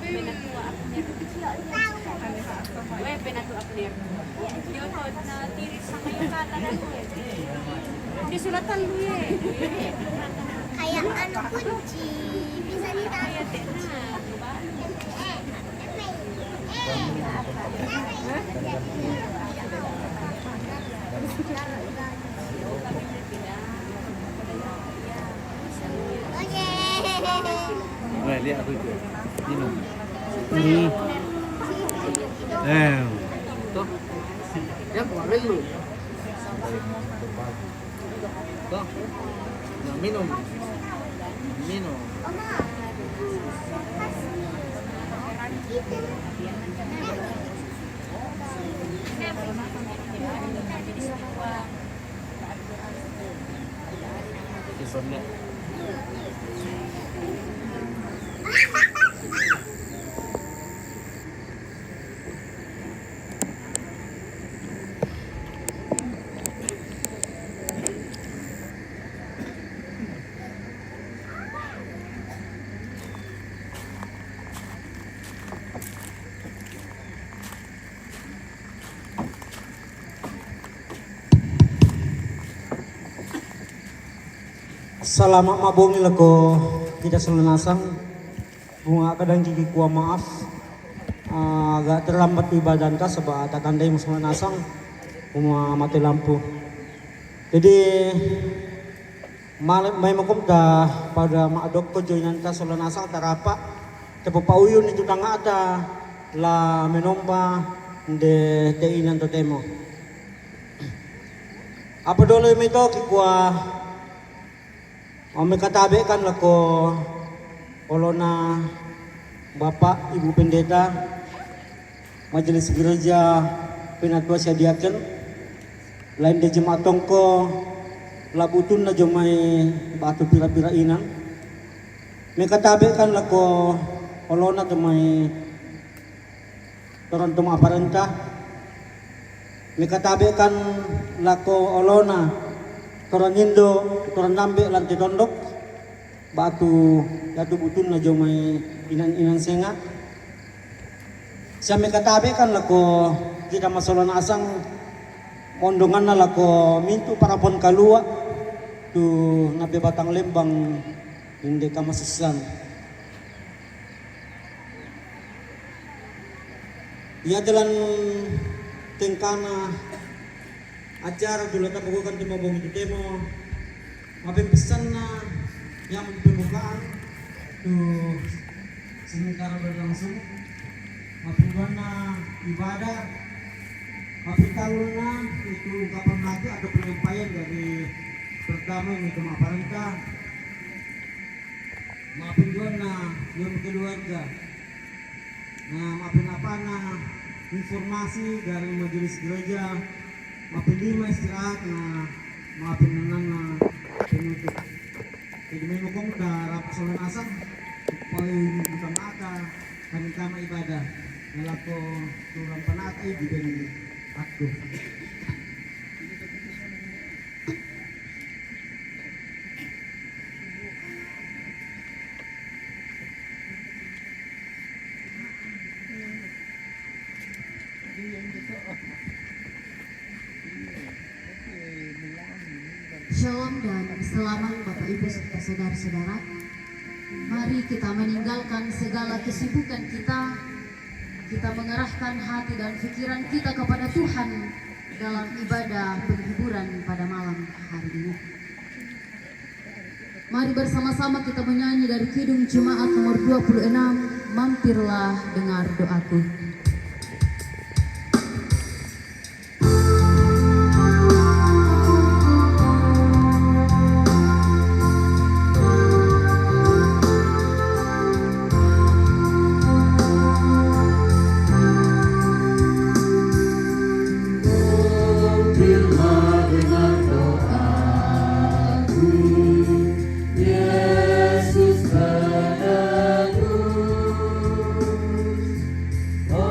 penatua apnir. Weh penatua apnir. Yun ho, na tiris sa kayo kata na ko Di sulatan lu ye. Kayak anu kunci bisa ditaruh. Nah, lihat aku itu. Minum. Tuh. Ya, keluarin lu. Tuh. Nah, minum. Minum. Kisahnya. Salamat mabungi lako tidak selunasang bunga kadang gigi kuah maaf agak terlambat ibadah ka sebab tatandai musuh nasang mati lampu jadi may makum ta pada maadok ko joinan ta selunasang tarapa tepo pauyun itu tanga ada la menomba de teinan to temo apa dolo ito kikuah may katabi kan lako olona Bapak Ibu Pendeta Majelis Gereja Penatua Sadiaken lain de jematong ko labutun na jomay batu pira-pira inang may katabi kan lako olona jomay toron tuma aparenta may katabi kan lako olona toron Indo, toron nambe lantai tondok batu datu butun na jomay inan senga siya may katabi kan lako kita masolon asang mondongan na lako mintu parapon kalua tu nabi batang lembang hindi ka masasyan iya jalan tengkana acara dulu tak bukan cuma bong itu demo mampir pesan na yang pembukaan tuh sementara berlangsung mampir na ibadah mampir tahun na itu ungkapan lagi ada penyampaian dari pertama yang itu maparenta mampir na yang keluarga nah mampir apa na informasi dari majelis gereja maafin lima istirahat na maafin nanan na penutup jadi may mukong darap solan asang payung bersama aka kami kama ibadah nalako turang panatay di benang aku Shalom dan selamat Bapak Ibu serta saudara-saudara. Mari kita meninggalkan segala kesibukan kita. Kita mengerahkan hati dan pikiran kita kepada Tuhan dalam ibadah penghiburan pada malam hari ini. Mari bersama-sama kita menyanyi dari Kidung Jemaat nomor 26, Mampirlah dengar doaku. Oh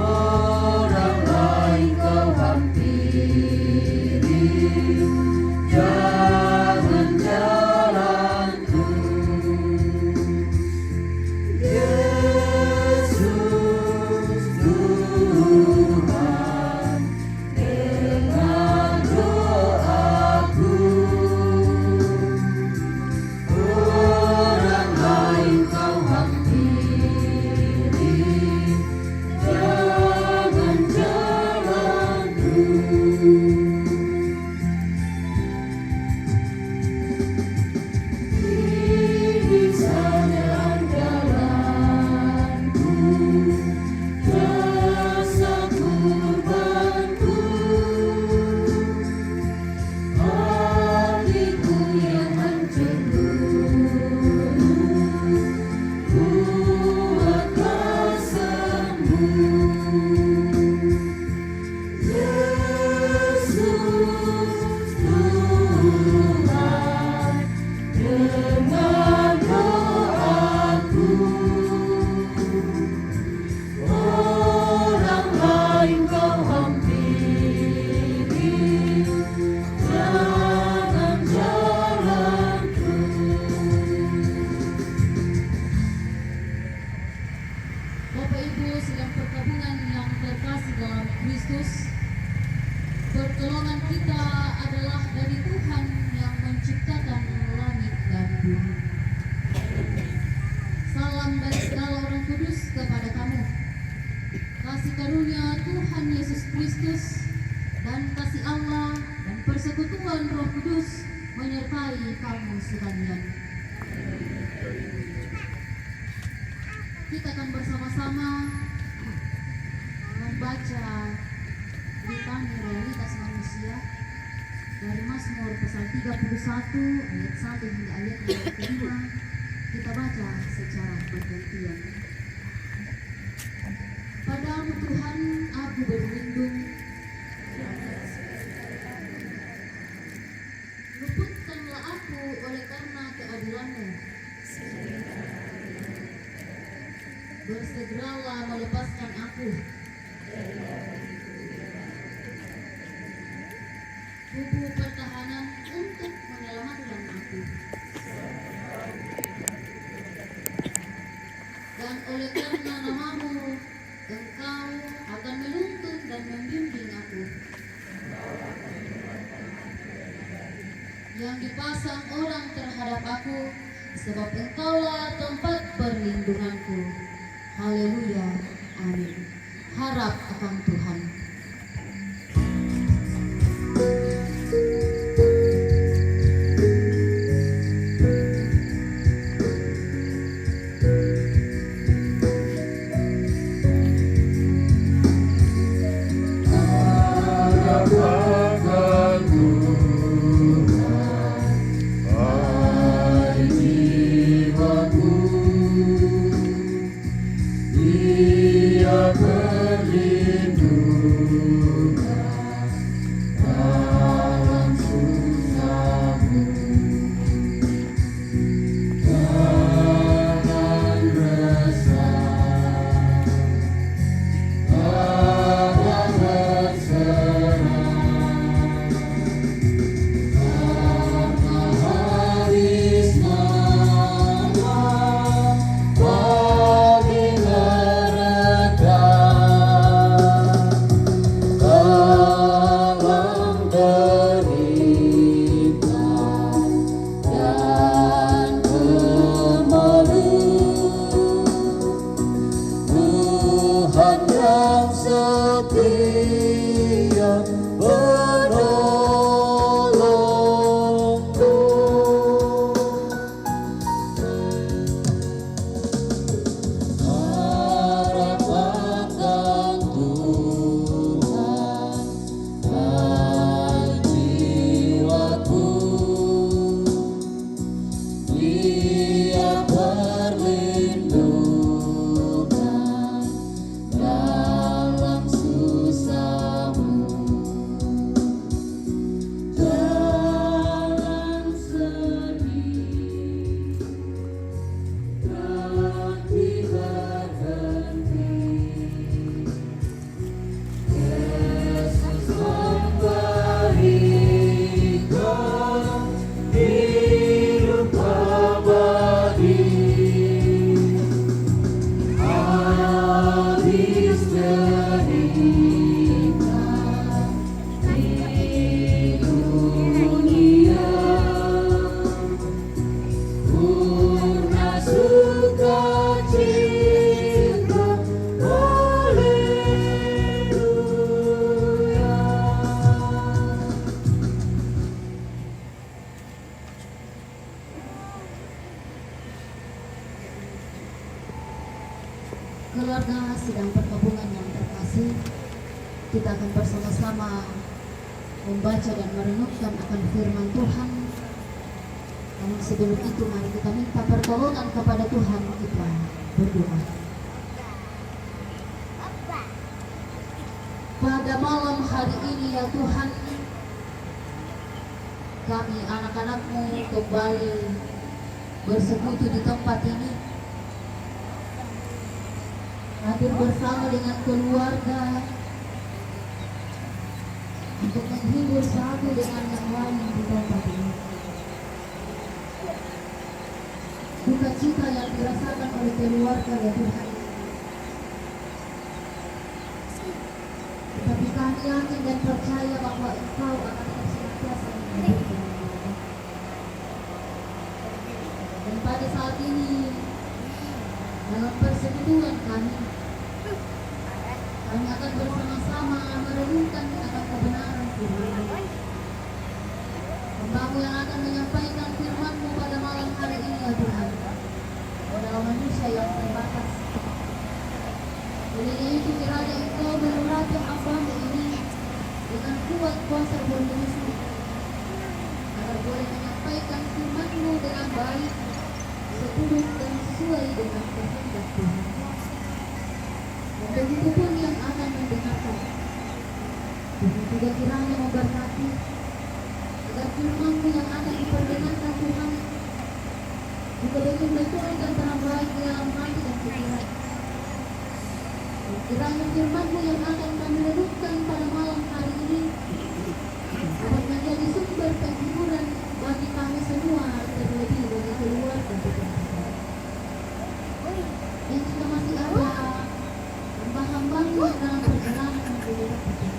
Bapak Ibu sedang perkabungan yang terkasih dalam Kristus, pertolongan kita adalah dari Tuhan yang menciptakan langit dan bumi. Salam dari segala orang kudus kepada kamu. Kasih karunia Tuhan Yesus Kristus dan kasih Allah dan persekutuan Roh Kudus menyertai kamu sekalian. Kita akan bersama-sama membaca tentang realitas manusia dari Mazmur pasal 31 ayat 1 hingga ayat yang kedua. Kita baca secara bergantian. Padamu Tuhan aku berlindung, luputkanlah aku oleh karena keadilan-Mu. Bersegeralah melepaskan aku. Buku pertahanan untuk menyelamatkan aku. Dan oleh karena nama-Mu, Engkau akan menuntun dan membimbing aku. Yang dipasang orang terhadap aku, sebab Engkaulah tempat perlindunganku. Haleluya, amin. Harap akan Tuhan. Keluarga sidang perkabungan yang terkasih, kita akan bersama-sama membaca dan merenungkan akan firman Tuhan. Namun sebelum itu mari kita minta pertolongan kepada Tuhan, kita berdoa. Pada malam hari ini ya Tuhan, kami anak-anak-Mu kembali bersekutu di tempat ini, hadir bersama dengan keluarga untuk menghibur satu dengan yang lain di tempat ini. Duka cita yang dirasakan oleh keluarga ya Tuhan, kami yakin dan percaya bahwa Engkau akan terus senantiasa memberkati kami. Dan pada saat ini dalam persekutuan kami akan bersama-sama merenungkan akan kebenaran firman-Mu. Hamba-Mu yang akan menyampaikan firman-Mu pada malam hari ini ya Tuhan, adalah manusia yang terbatas. Oleh itu kiranya Engkau melurati hamba-Mu ini dengan kuat kuasa Roh Kudus-Mu, agar boleh menyampaikan firman-Mu dengan baik, seturut dan sesuai dengan kehendak Tuhan. Dan begitu pun yang akan mendengarkan, Tuhan juga kiranya memberkati, agar firman-Mu yang akan diperdengarkan Tuhan juga betul-betul tertanam baik di dalam hati dan pikiran. Dan kiranya firman-Mu yang akan kami renungkan pada malam hari ini dapat menjadi sumber penghiburan bagi kami semua, terlebih bagi keluarga kita yang juga masih ada hamba-hamba-Mu dalam perjalanan menuju tempat ini.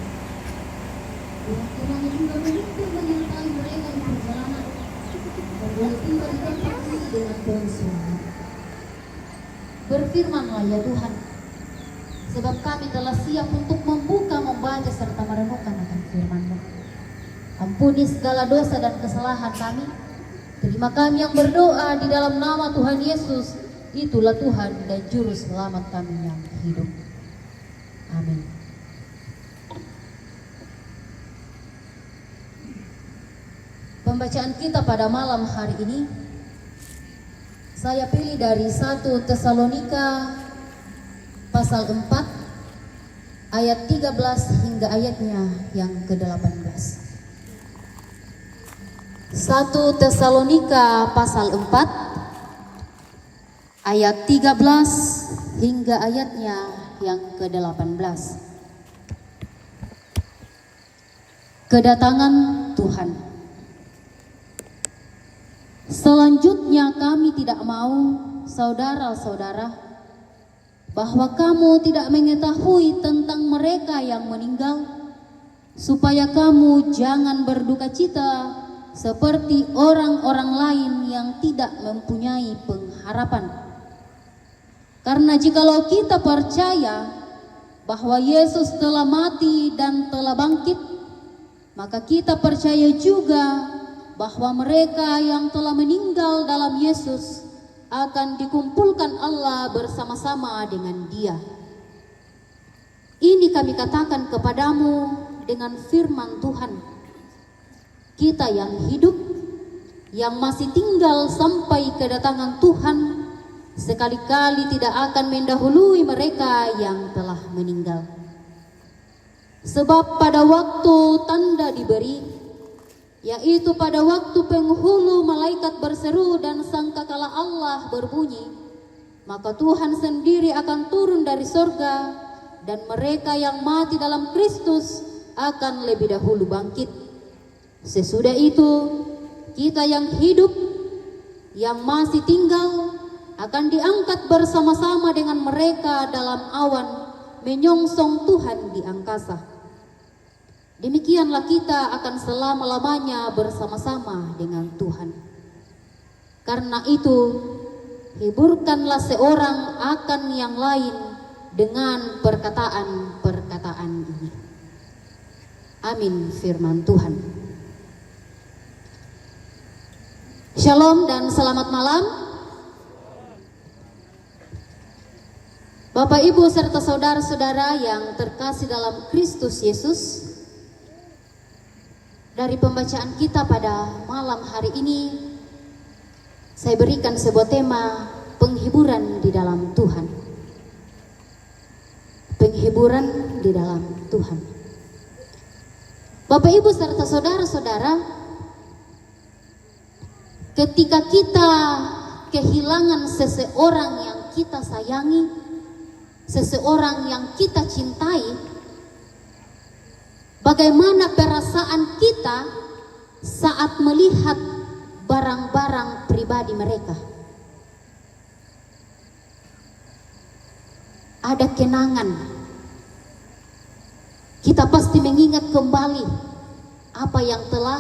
Tuhan kiranya juga menuntun menyertai mereka di perjalanan dan boleh tiba di tempat ini dengan bersama. Berfirmanlah ya Tuhan, sebab kami telah siap untuk membuka, membaca serta merenungkan akan firman-Mu. Ampuni segala dosa dan kesalahan kami. Terima kami yang berdoa di dalam nama Tuhan Yesus, itulah Tuhan dan Juru Selamat kami yang hidup. Amin. Pembacaan kita pada malam hari ini saya pilih dari 1 Tesalonika pasal 4 ayat 13 hingga ayatnya yang ke-18. 1 Tesalonika pasal 4 ayat 13 hingga ayatnya yang ke-18. Kedatangan Tuhan. Selanjutnya kami tidak mau, saudara-saudara, bahwa kamu tidak mengetahui tentang mereka yang meninggal, supaya kamu jangan berduka cita seperti orang-orang lain yang tidak mempunyai pengharapan. Karena jikalau kita percaya bahwa Yesus telah mati dan telah bangkit, maka kita percaya juga bahwa mereka yang telah meninggal dalam Yesus akan dikumpulkan Allah bersama-sama dengan Dia. Ini kami katakan kepadamu dengan firman Tuhan. Kita yang hidup, yang masih tinggal sampai kedatangan Tuhan, sekali-kali tidak akan mendahului mereka yang telah meninggal. Sebab pada waktu tanda diberi, yaitu pada waktu penghulu malaikat berseru dan sangkakala Allah berbunyi, maka Tuhan sendiri akan turun dari sorga, dan mereka yang mati dalam Kristus akan lebih dahulu bangkit. Sesudah itu, kita yang hidup, yang masih tinggal, akan diangkat bersama-sama dengan mereka dalam awan, menyongsong Tuhan di angkasa. Demikianlah kita akan selama-lamanya bersama-sama dengan Tuhan. Karena itu, hiburkanlah seorang akan yang lain dengan perkataan-perkataan ini. Amin, firman Tuhan. Shalom dan selamat malam. Bapak, Ibu, serta saudara-saudara yang terkasih dalam Kristus Yesus. Dari pembacaan kita pada malam hari ini, saya berikan sebuah tema penghiburan di dalam Tuhan. Penghiburan di dalam Tuhan. Bapak, Ibu, serta saudara-saudara, ketika kita kehilangan seseorang yang kita sayangi, seseorang yang kita cintai, bagaimana perasaan kita saat melihat barang-barang pribadi mereka? Ada kenangan. Kita pasti mengingat kembali apa yang telah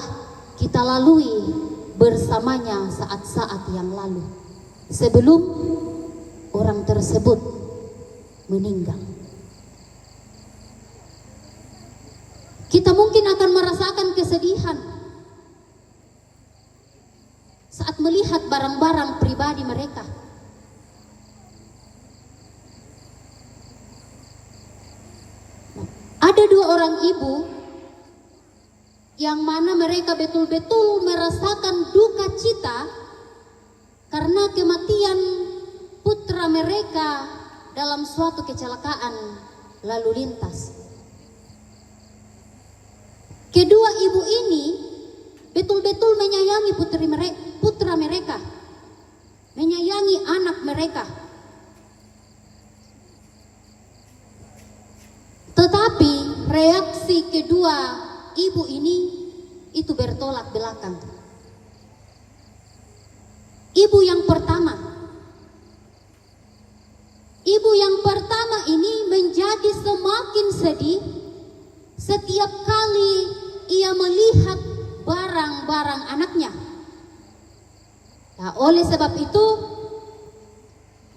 kita lalui bersamanya saat-saat yang lalu sebelum orang tersebut meninggal. Kita mungkin akan merasakan kesedihan saat melihat barang-barang pribadi mereka. Ada dua orang ibu yang mana mereka betul-betul merasakan duka cita karena kematian putra mereka dalam suatu kecelakaan lalu lintas. Kedua ibu ini betul-betul menyayangi putra mereka, menyayangi anak mereka. Tetapi reaksi kedua ibu ini itu bertolak belakang. Ibu yang pertama ini menjadi semakin sedih setiap kali ia melihat barang-barang anaknya. Nah, oleh sebab itu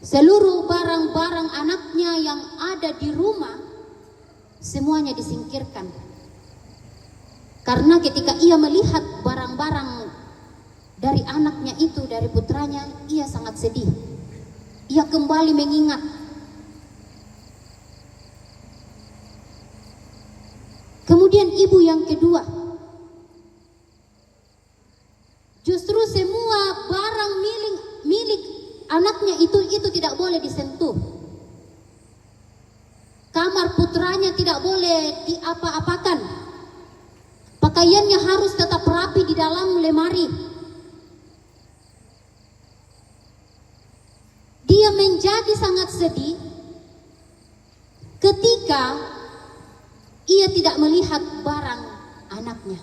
seluruh barang-barang anaknya yang ada di rumah semuanya disingkirkan. Karena ketika ia melihat barang-barang dari anaknya itu, dari putranya, ia sangat sedih. Ia kembali mengingat. Kemudian ibu yang kedua, justru semua barang milik anaknya itu tidak boleh disentuh. Kamar putranya tidak boleh diapa-apakan. Pakaiannya harus tetap rapi di dalam lemari. Dia menjadi sangat sedih ketika ia tidak melihat barang anaknya.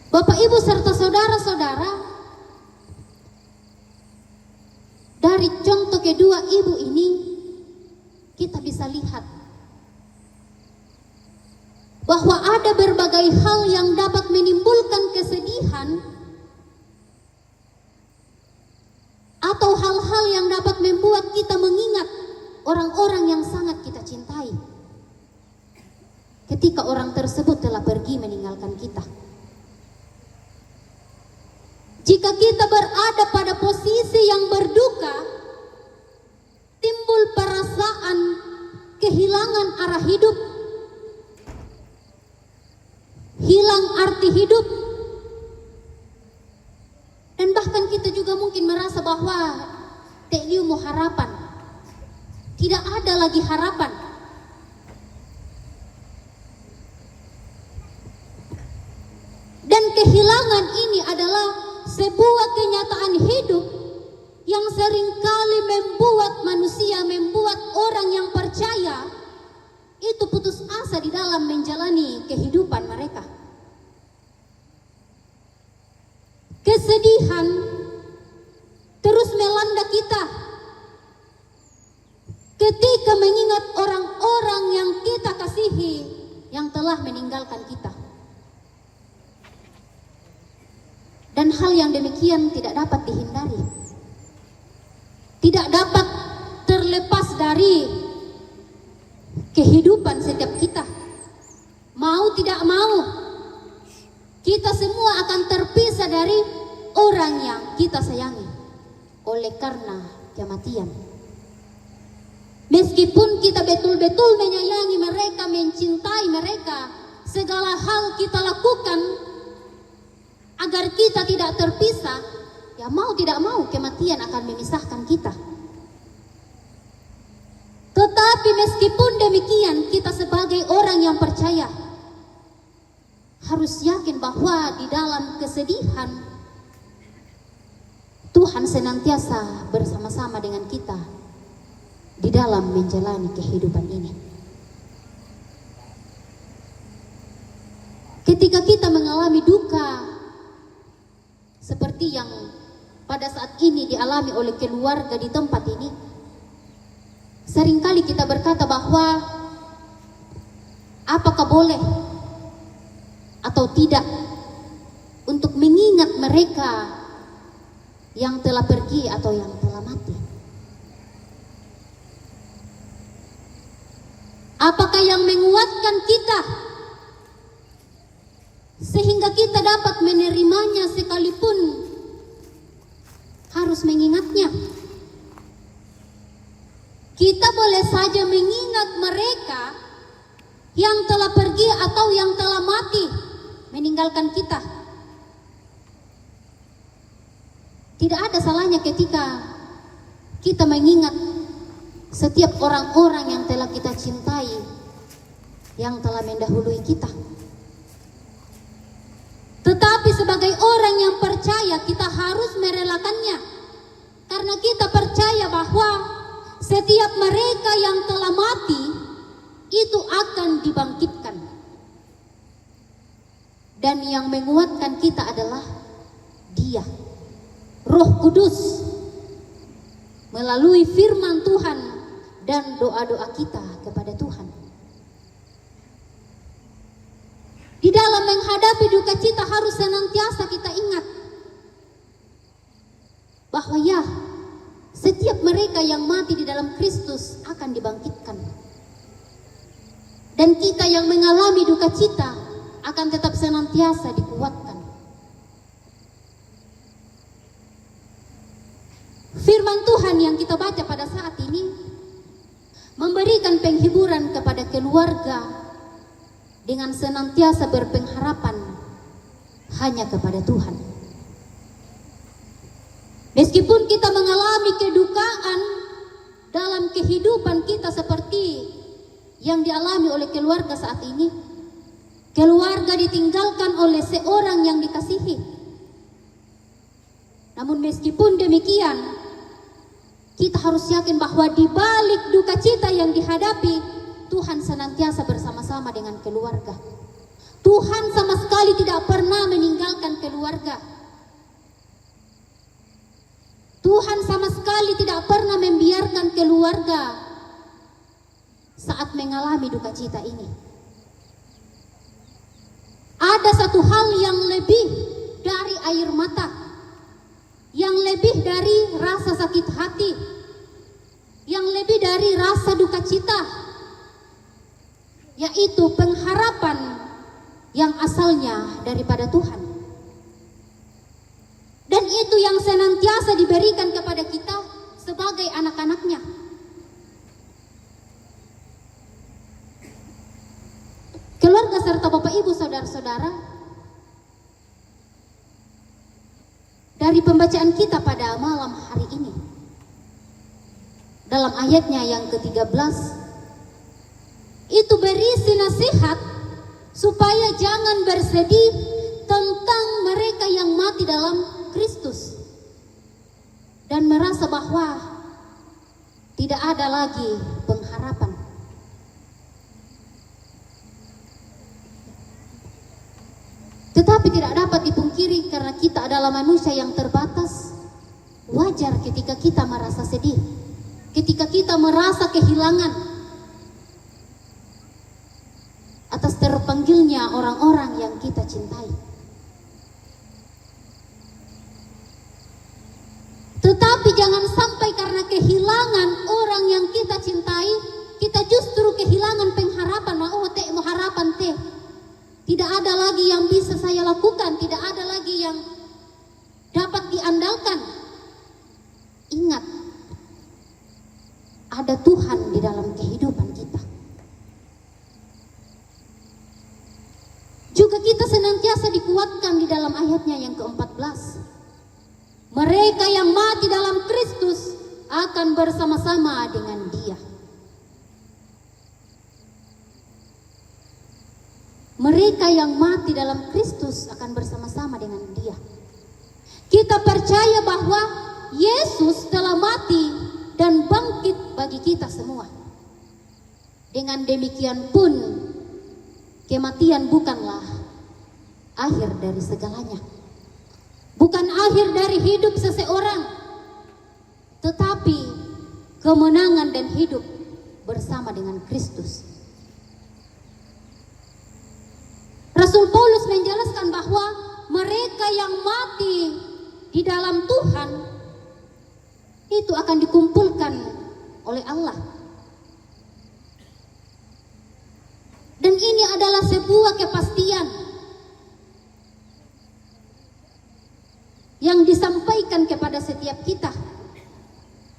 Bapak, Ibu, serta saudara-saudara, dari contoh kedua ibu ini kita bisa lihat bahwa ada berbagai hal yang dapat menimbulkan kesedihan atau hal-hal yang dapat membuat kita mengingat orang-orang yang sangat kita cintai ketika orang tersebut telah pergi meninggalkan kita. Jika kita berada pada posisi yang berduka, timbul perasaan kehilangan arah hidup, hilang arti hidup, dan bahkan kita juga mungkin merasa bahwa teliumu harapan, tidak ada lagi harapan. Dan kehilangan ini adalah sebuah kenyataan hidup yang seringkali membuat orang yang percaya itu putus asa di dalam menjalani kehidupan mereka. Kesedihan terus melanda kita ketika mengingat orang-orang yang kita kasihi yang telah meninggalkan kita. Dan hal yang demikian tidak dapat dihindari, tidak dapat terlepas dari kehidupan setiap kita. Mau tidak mau, kita semua akan terpisah dari orang yang kita sayangi oleh karena kematian. Meskipun kita betul-betul menyayangi mereka, mencintai mereka, segala hal kita lakukan agar kita tidak terpisah, ya mau tidak mau kematian akan memisahkan kita. Tetapi meskipun demikian, kita sebagai orang yang percaya harus yakin bahwa di dalam kesedihan Tuhan senantiasa bersama-sama dengan kita di dalam menjalani kehidupan ini. Ketika kita mengalami duka seperti yang pada saat ini dialami oleh keluarga di tempat ini, Seringkali kita berkata bahwa apakah boleh atau tidak untuk mengingat mereka yang telah pergi atau yang telah mati. Apakah yang menguatkan kita sehingga kita dapat menerimanya sekalipun harus mengingatnya? Kita boleh saja mengingat mereka yang telah pergi atau yang telah mati meninggalkan kita. Tidak ada salahnya ketika kita mengingat setiap orang-orang yang telah kita cintai, yang telah mendahului kita. Tetapi sebagai orang yang percaya, kita harus merelakannya, karena kita percaya bahwa setiap mereka yang telah mati itu akan dibangkitkan. Dan yang menguatkan kita adalah Dia, Roh Kudus, melalui firman Tuhan dan doa-doa kita kepada Tuhan. Di dalam menghadapi duka cita harus senantiasa kita ingat bahwa ya, setiap mereka yang mati di dalam Kristus akan dibangkitkan. Dan kita yang mengalami duka cita akan tetap senantiasa dikuatkan. Firman Tuhan yang kita baca pada saat ini memberikan penghiburan kepada keluarga dengan senantiasa berpengharapan hanya kepada Tuhan. Meskipun kita mengalami kedukaan dalam kehidupan kita seperti yang dialami oleh keluarga saat ini, keluarga ditinggalkan oleh seorang yang dikasihi. Namun meskipun demikian, kita harus yakin bahwa di balik duka cita yang dihadapi, Tuhan senantiasa bersama-sama dengan keluarga. Tuhan sama sekali tidak pernah meninggalkan keluarga. Tuhan sama sekali tidak pernah membiarkan keluarga saat mengalami duka cita ini. Ada satu hal yang lebih dari air mata, yang lebih dari rasa sakit hati, yang lebih dari rasa duka cita, yaitu pengharapan yang asalnya daripada Tuhan. Dan itu yang senantiasa diberikan kepada kita sebagai anak-anaknya. Keluarga serta Bapak Ibu saudara-saudara, dari pembacaan kita pada malam hari ini, dalam ayatnya yang ke-13, itu berisi nasihat supaya jangan bersedih tentang mereka yang mati dalam Kristus dan merasa bahwa tidak ada lagi pengharapan. Tetapi tidak dapat dipungkiri karena kita adalah manusia yang terbatas. Wajar ketika kita merasa sedih, ketika kita merasa kehilangan atas terpanggilnya orang-orang yang kita cintai. Tetapi jangan sampai karena kehilangan orang yang kita cintai, kita justru kehilangan pengharapan. Oh, teh mau harapan teh. Tidak ada lagi yang bisa saya lakukan, tidak ada lagi yang dapat diandalkan. Ingat, ada Tuhan di dalam kehidupan kita. Juga kita senantiasa dikuatkan di dalam ayatnya yang ke-14. Mereka yang mati dalam Kristus akan bersama-sama dengan Dia. Mereka yang mati dalam Kristus akan bersama-sama dengan Dia. Kita percaya bahwa Yesus telah mati dan bangkit bagi kita semua. Dengan demikian pun, kematian bukanlah akhir dari segalanya. Bukan akhir dari hidup seseorang, tetapi kemenangan dan hidup bersama dengan Kristus. Rasul Paulus menjelaskan bahwa mereka yang mati di dalam Tuhan itu akan dikumpulkan oleh Allah. Dan ini adalah sebuah kepastian yang disampaikan kepada setiap kita,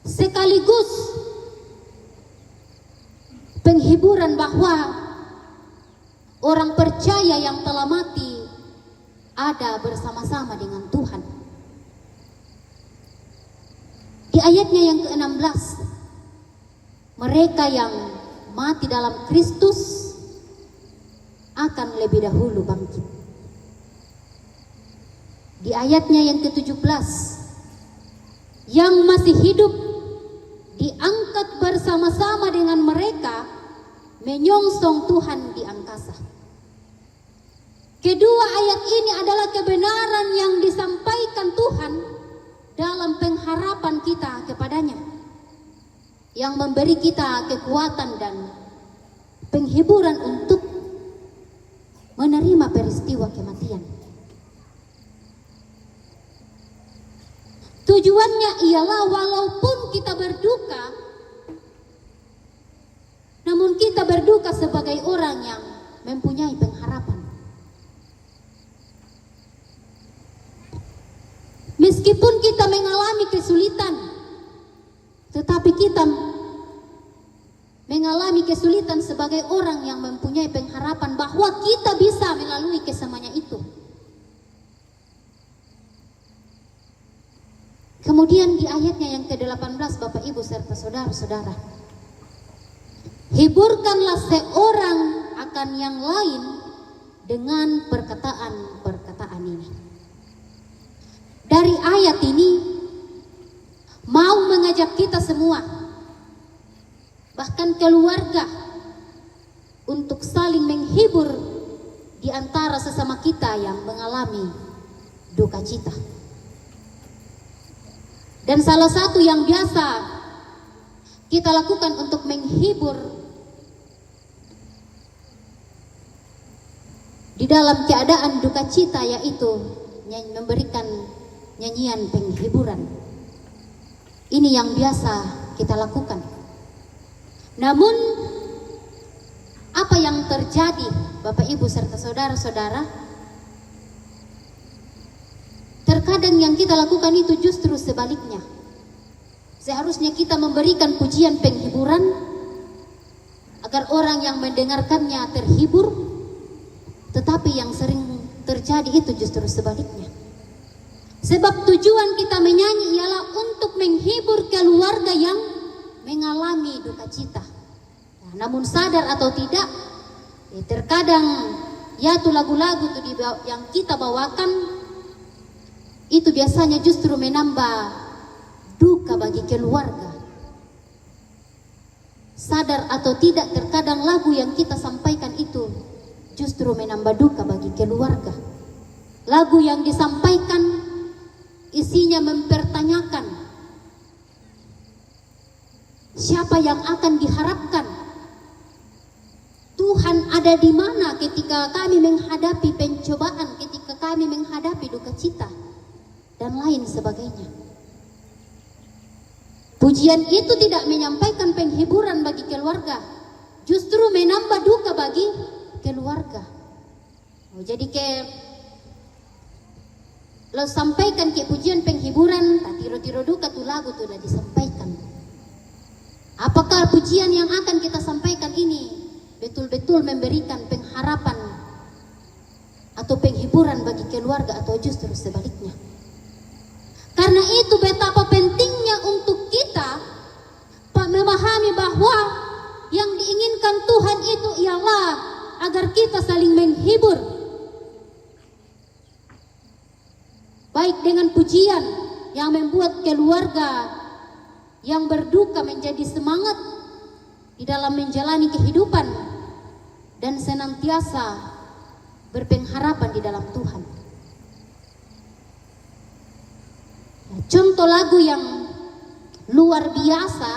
sekaligus penghiburan bahwa orang percaya yang telah mati ada bersama-sama dengan Tuhan. Di ayatnya yang ke-16, mereka yang mati dalam Kristus akan lebih dahulu bangkit. Di ayatnya yang ke-17, yang masih hidup diangkat bersama-sama dengan mereka menyongsong Tuhan di angkasa. Kedua ayat ini adalah kebenaran yang disampaikan Tuhan dalam pengharapan kita kepadanya, yang memberi kita kekuatan dan penghiburan untuk menerima peristiwa kematian. Tujuannya ialah walaupun kita berduka, namun kita berduka sebagai orang yang mempunyai pengharapan. Meskipun kita mengalami kesulitan, tetapi kita mengalami kesulitan sebagai orang yang mempunyai pengharapan bahwa kita bisa melalui kesemuanya itu. Kemudian di ayatnya yang ke-18, Bapak Ibu serta saudara-saudara, hiburkanlah seorang akan yang lain dengan perkataan-perkataan ini. Dari ayat ini mau mengajak kita semua, bahkan keluarga, untuk saling menghibur di antara sesama kita yang mengalami duka cita. Dan salah satu yang biasa kita lakukan untuk menghibur di dalam keadaan duka cita yaitu memberikan nyanyian penghiburan. Ini yang biasa kita lakukan. Namun apa yang terjadi, Bapak Ibu serta saudara-saudara, terkadang yang kita lakukan itu justru sebaliknya. Seharusnya kita memberikan pujian penghiburan agar orang yang mendengarkannya terhibur, tetapi yang sering terjadi itu justru sebaliknya. Sebab tujuan kita menyanyi ialah untuk menghibur keluarga yang mengalami duka cita. Nah, namun sadar atau tidak, terkadang tuh lagu-lagu tuh yang kita bawakan itu biasanya justru menambah duka bagi keluarga. Sadar atau tidak, terkadang lagu yang kita sampaikan itu justru menambah duka bagi keluarga. Lagu yang disampaikan isinya mempertanyakan siapa yang akan diharapkan. Tuhan ada di mana ketika kami menghadapi pencobaan, ketika kami menghadapi duka cita dan lain sebagainya. Pujian itu tidak menyampaikan penghiburan bagi keluarga, justru menambah duka bagi keluarga. Jadi lo sampaikan ke pujian penghiburan, tiro-tiro duka tuh lagu tuh udah disampaikan. Apakah pujian yang akan kita sampaikan ini betul-betul memberikan pengharapan atau penghiburan bagi keluarga, atau justru sebaliknya? Karena itu betapa pentingnya untuk kita memahami bahwa yang diinginkan Tuhan itu ialah agar kita saling menghibur, baik dengan pujian yang membuat keluarga yang berduka menjadi semangat di dalam menjalani kehidupan dan senantiasa berpengharapan di dalam Tuhan. Contoh lagu yang luar biasa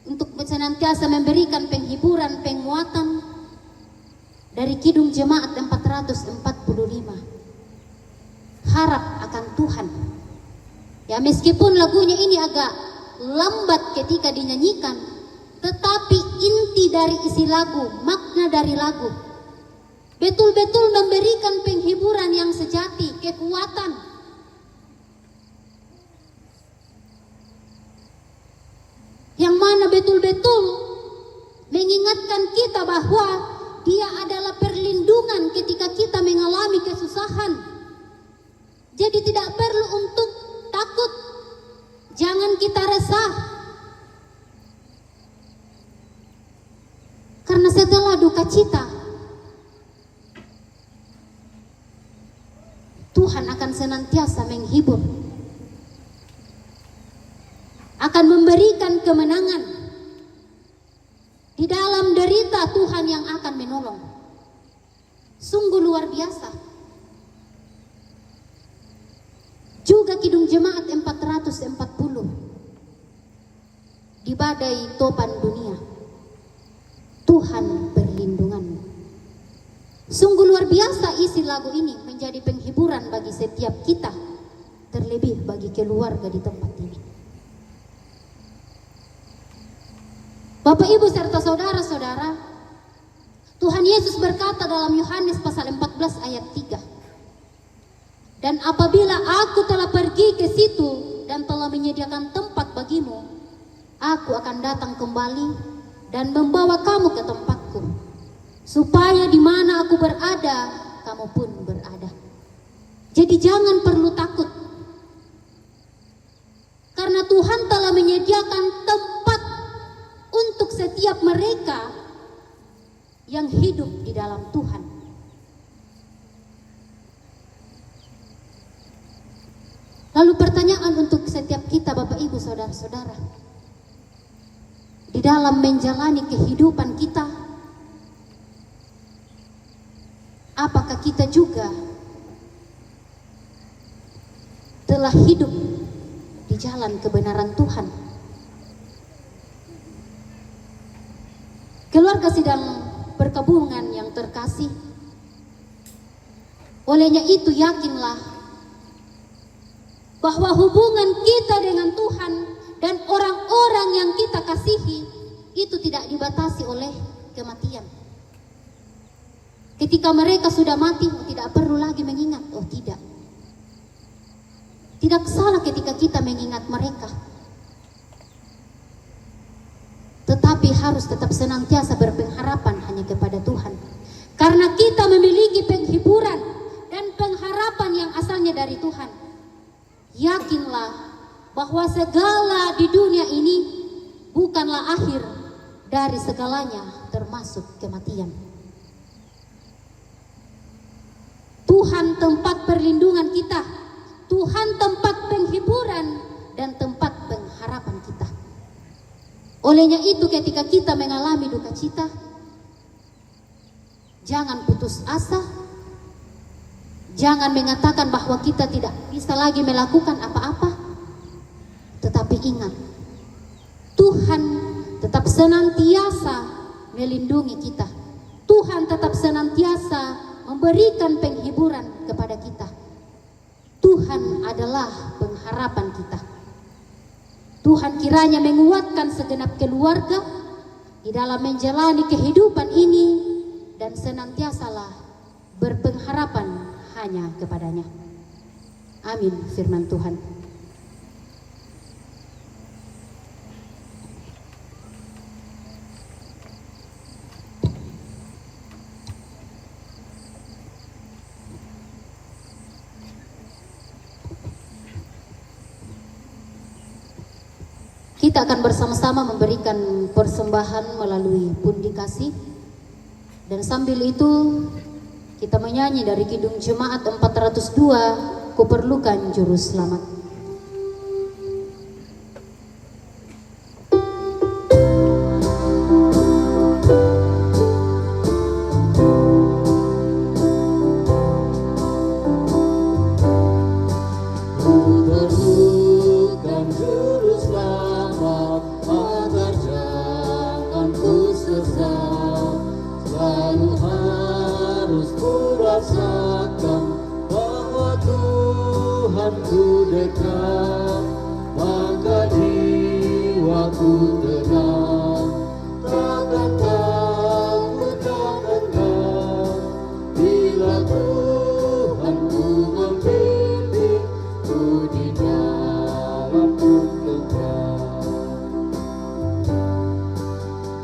untuk senantiasa memberikan penghiburan, penguatan dari Kidung Jemaat 445. Harap akan Tuhan. Ya, meskipun lagunya ini agak lambat ketika dinyanyikan, tetapi inti dari isi lagu, makna dari lagu, betul-betul memberikan penghiburan yang sejati, kekuatan. Yang mana betul-betul mengingatkan kita bahwa Dia adalah perlindungan ketika kita mengalami kesusahan. Jadi tidak perlu untuk takut. Jangan kita resah. Karena setelah duka cita, Tuhan akan senantiasa menghibur. Akan memberikan kemenangan. Di dalam derita Tuhan yang akan menolong. Sungguh luar biasa. Juga Kidung Jemaat 440. Di badai topan dunia, Tuhan perlindunganmu. Sungguh luar biasa isi lagu ini menjadi penghiburan bagi setiap kita, terlebih bagi keluarga di tempat ini. Bapak, Ibu, serta saudara-saudara, Tuhan Yesus berkata dalam Yohanes pasal 14 ayat 3. Dan apabila aku telah pergi ke situ dan telah menyediakan tempat bagimu, aku akan datang kembali dan membawa kamu ke tempatku, supaya di mana aku berada, kamu pun berada. Jadi jangan perlu takut, karena Tuhan telah menyediakan tempat untuk setiap mereka yang hidup di dalam Tuhan. Lalu pertanyaan untuk setiap kita, Bapak, Ibu, saudara-saudara, di dalam menjalani kehidupan kita, apakah kita juga telah hidup di jalan kebenaran Tuhan? Keluarga sidang perkabungan yang terkasih, olehnya itu yakinlah bahwa hubungan kita dengan Tuhan dan orang-orang yang kita kasihi itu tidak dibatasi oleh kematian. Ketika mereka sudah mati, tidak perlu lagi mengingat. Oh tidak. Tidak salah ketika kita mengingat mereka. Tetapi harus tetap senantiasa berpengharapan hanya kepada Tuhan. Karena kita memiliki penghiburan dan pengharapan yang asalnya dari Tuhan. Yakinlah bahwa segala di dunia ini bukanlah akhir dari segalanya, termasuk kematian. Tuhan tempat perlindungan kita, Tuhan tempat penghiburan dan tempat pengharapan kita. Olehnya itu ketika kita mengalami duka cita, jangan putus asa, jangan mengatakan bahwa kita tidak bisa lagi melakukan apa-apa. Tetapi ingat, Tuhan tetap senantiasa melindungi kita. Tuhan tetap senantiasa memberikan penghiburan kepada kita. Tuhan adalah pengharapan kita. Tuhan kiranya menguatkan segenap keluarga di dalam menjalani kehidupan ini dan senantiasalah berpengharapan hanya kepadanya. Amin, firman Tuhan. Kita akan bersama-sama memberikan persembahan melalui pundi kasih. Dan sambil itu kita menyanyi dari Kidung Jemaat 402, Kuperlukan Juru Selamat. Juru selamat agar jiwaku tenang, takkan takut, takkan gentar, bila Tuhanku membimbingku di dalam kegelapan.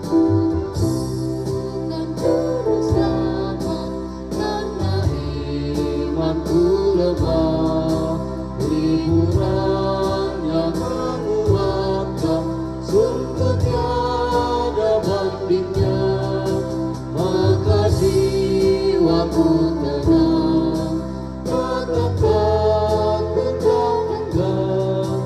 Bukan juru selamat karena imanku lemah, hiburan yang menguatkan sungguh tiada bandingnya, maka jiwaku tenang, takkan takut, takkan gentar,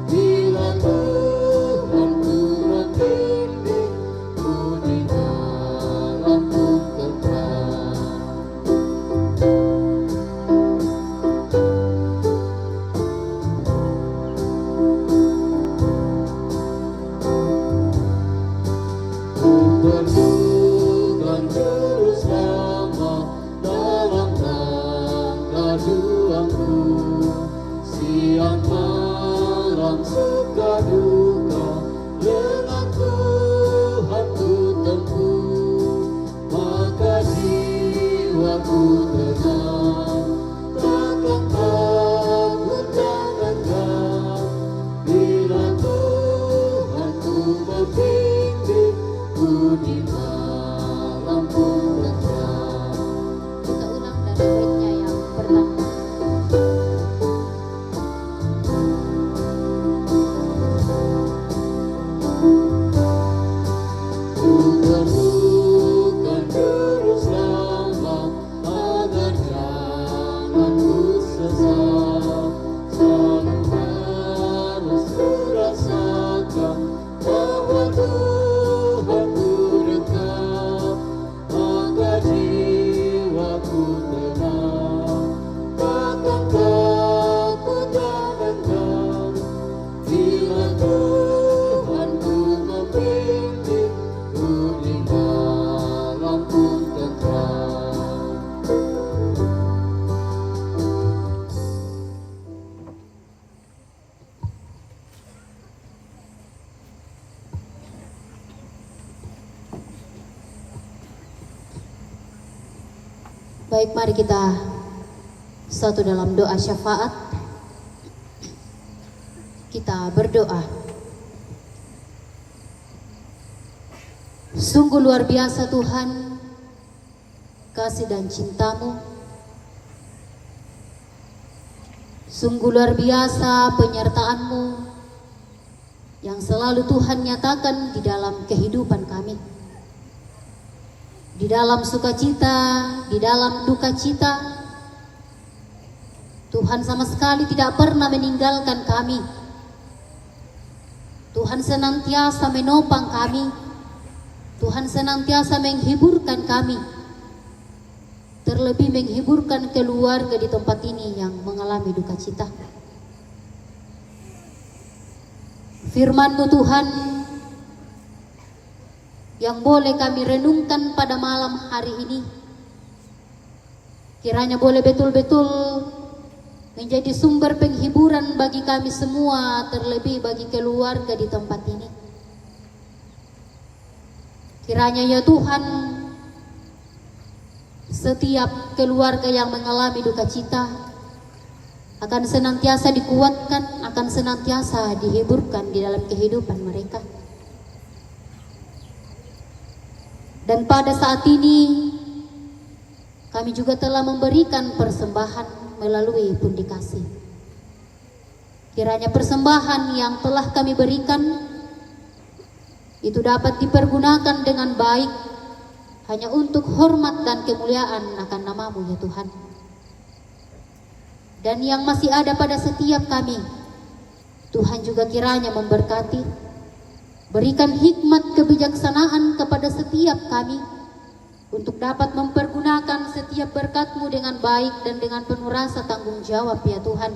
bila Tuhanku membimbingku di dalam kegelapan. Perlukan juru selamat dalam tangga juangku, siang malam suka duka dengan Tuhanku tempuh, maka jiwaku tenang, takkan takut, takkan gentar, bila Tuhanku membimbingku di dalam kegelapan. Kita ulang dari baitnya yang pertama. Ku perlukan juru selamat agar jangan ku sesat, selalu harus ku rasakan bahwa Tuhanku dekat, maka jiwaku tenang, takkan takut, takkan gentar, bila Tuhanku membimbingku di dalam kegelapan. Baik, mari kita satu dalam doa syafaat. Kita berdoa. Sungguh luar biasa Tuhan, kasih dan cinta-Mu. Sungguh luar biasa penyertaan-Mu yang selalu Tuhan nyatakan di dalam kehidupan kami. Di dalam sukacita, di dalam duka cita, Tuhan sama sekali tidak pernah meninggalkan kami. Tuhan senantiasa menopang kami. Tuhan senantiasa menghiburkan kami. Terlebih menghiburkan keluarga di tempat ini yang mengalami duka cita. Firman-Mu Tuhan yang boleh kami renungkan pada malam hari ini, kiranya boleh betul-betul menjadi sumber penghiburan bagi kami semua, terlebih bagi keluarga di tempat ini. Kiranya ya Tuhan, setiap keluarga yang mengalami duka cita akan senantiasa dikuatkan, akan senantiasa dihiburkan di dalam kehidupan mereka. Dan pada saat ini kami juga telah memberikan persembahan melalui pundi kasih. Kiranya persembahan yang telah kami berikan itu dapat dipergunakan dengan baik hanya untuk hormat dan kemuliaan akan nama-Mu ya Tuhan. Dan yang masih ada pada setiap kami, Tuhan juga kiranya memberkati. Berikan hikmat kebijaksanaan kepada setiap kami untuk dapat mempergunakan setiap berkat-Mu dengan baik dan dengan penuh rasa tanggung jawab ya Tuhan.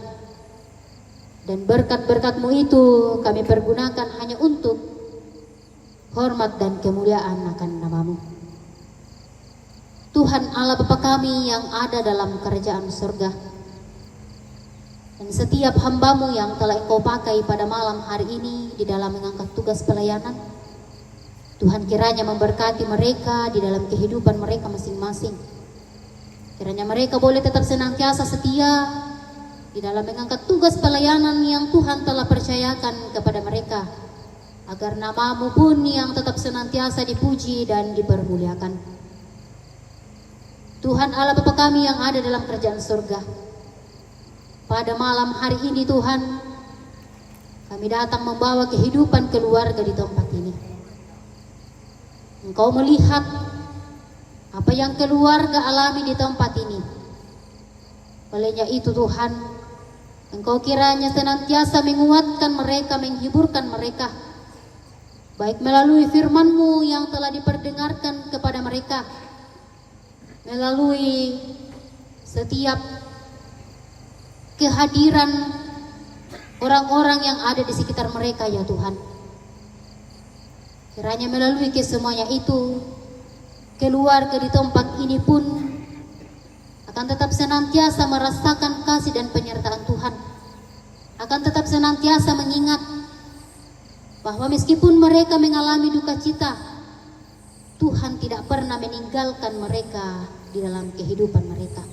Dan berkat-berkat-Mu itu kami pergunakan hanya untuk hormat dan kemuliaan akan nama-Mu. Tuhan Allah Bapa kami yang ada dalam kerajaan surga, Dan setiap hambamu yang telah Engkau pakai pada malam hari ini di dalam mengangkat tugas pelayanan, Tuhan kiranya memberkati mereka di dalam kehidupan mereka masing-masing. Kiranya mereka boleh tetap senantiasa setia di dalam mengangkat tugas pelayanan yang Tuhan telah percayakan kepada mereka, agar namamu pun yang tetap senantiasa dipuji dan dipermuliakan. Tuhan Allah Bapa kami yang ada dalam kerajaan surga, pada malam hari ini Tuhan, kami datang membawa kehidupan keluarga di tempat ini. Engkau melihat apa yang keluarga alami di tempat ini. Olehnya itu Tuhan, Engkau kiranya senantiasa menguatkan mereka, menghiburkan mereka, baik melalui firman-Mu yang telah diperdengarkan kepada mereka, melalui setiap kehadiran orang-orang yang ada di sekitar mereka ya Tuhan. Kiranya melalui kesemuanya itu, keluarga di tempat ini pun akan tetap senantiasa merasakan kasih dan penyertaan Tuhan, akan tetap senantiasa mengingat bahwa meskipun mereka mengalami duka cita, Tuhan tidak pernah meninggalkan mereka di dalam kehidupan mereka.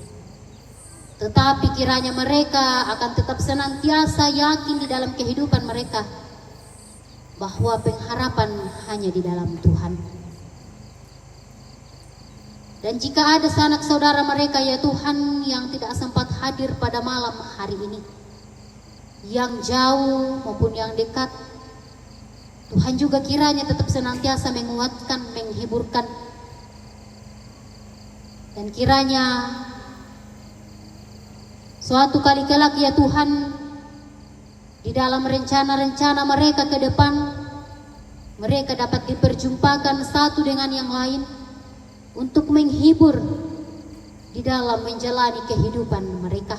Tetapi kiranya mereka akan tetap senantiasa yakin di dalam kehidupan mereka bahwa pengharapan hanya di dalam Tuhan. Dan jika ada sanak saudara mereka ya Tuhan yang tidak sempat hadir pada malam hari ini, yang jauh maupun yang dekat, Tuhan juga kiranya tetap senantiasa menguatkan, menghiburkan. Dan kiranya suatu kali kelak ya Tuhan, di dalam rencana-rencana mereka ke depan, mereka dapat diperjumpakan satu dengan yang lain untuk menghibur di dalam menjalani kehidupan mereka.